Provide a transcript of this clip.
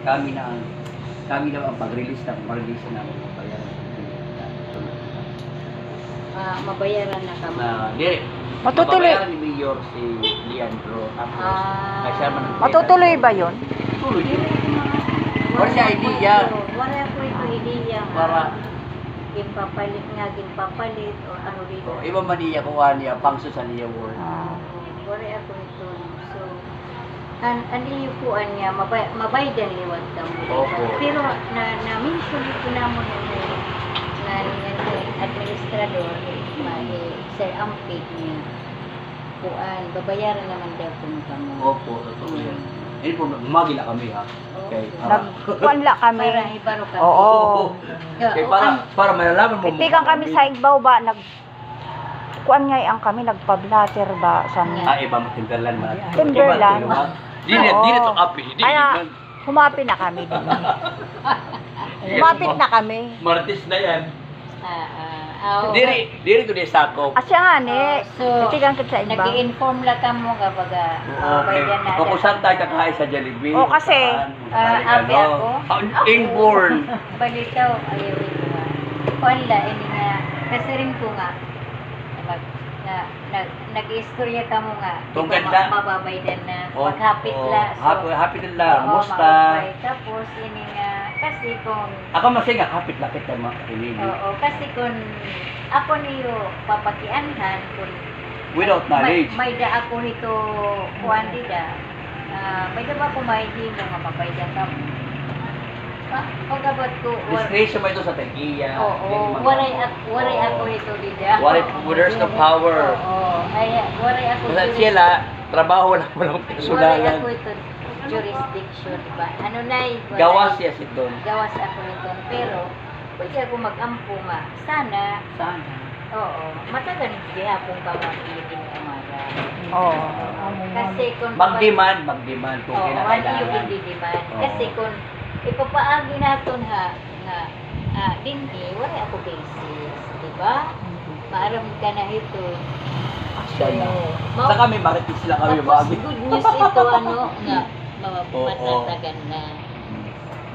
kami na ang pag-release na mabayaran. Mabayaran na kami. Matutuloy. Mabayaran ni Mayor si Leandro. Tapos, siya man ang Matutuloy ba yun? Tuloy. Wala siya idea. Wala ko ito idea. Para Gimpapalit o ano dito. iba man niya kung niya pangso sa niya word. Wala ako ito. So, ano po niya, mabaydan liwat ka mo. Opo. Pero na-mention ito na mo na administrador, Sir Ampig niya. Babayaran naman daw kung kamo. Opo, totoo yan. Hindi po, magila kami ha. Okay. Nagkuanla kami. Para ibaro kami. Oo. Okay, para malalaman mo. Itikan kami sa Igbaw ba, kuan nga ang kami, nagpa-blatter ba sa Iba mo, Timberland man. Timberland. Dili to api. Kaya, humapi na kami din. Humapit na kami. Martis na yan. Diri Diri to di sakop. Asya nga ni, so, itikan ka sa Igbaw. nag-i-inform lang ka mo kapag baydan na. Kung saan tayo kakain sa Jollibee. O, kasi, abi ako. Inborn. Balitaw, ayaw ito nga. Wala, ini nga. Kasi rin ko nga, nag-istorya ka mo nga. Kung di ba ganda. mababaydan na. Maghapit la. Hapit lang. oo, Musta? mababay. Tapos, ini nga, kasi kung Ako masinga, hapit-lapit na mga kinili. oo, kasi kung ako niyo papakianhan kung Without knowledge. may da ako nito kuan dida. May da ba ko may di mo nga mabaydan ka mo. Pagabot ko Discretion mo ito sa tegiya. oo, waray ako nito dida. There's no power. Oo, ay waray ako. Kasi sila, trabaho lang walang Waray kasulanan. ako ito jurisdiction ba. Ano na Gawas siya si Don. Gawas ako nito pero pwede ako mag-ampo nga. Sana Sana. oo, matagal gihapon pa mapilitin ng umaga. Oo. Kasi kung Mag-demand kung oo, ano yung kinakailangan. hindi demand. Oo. Kasi kung ipapaagi naton nga dinhi, wala ako basis, di ba? Maaram ka na ito. Siya na. Sa kami, maritis lang kami Tapos bagay. good news ito nga Oo. mapatagan na.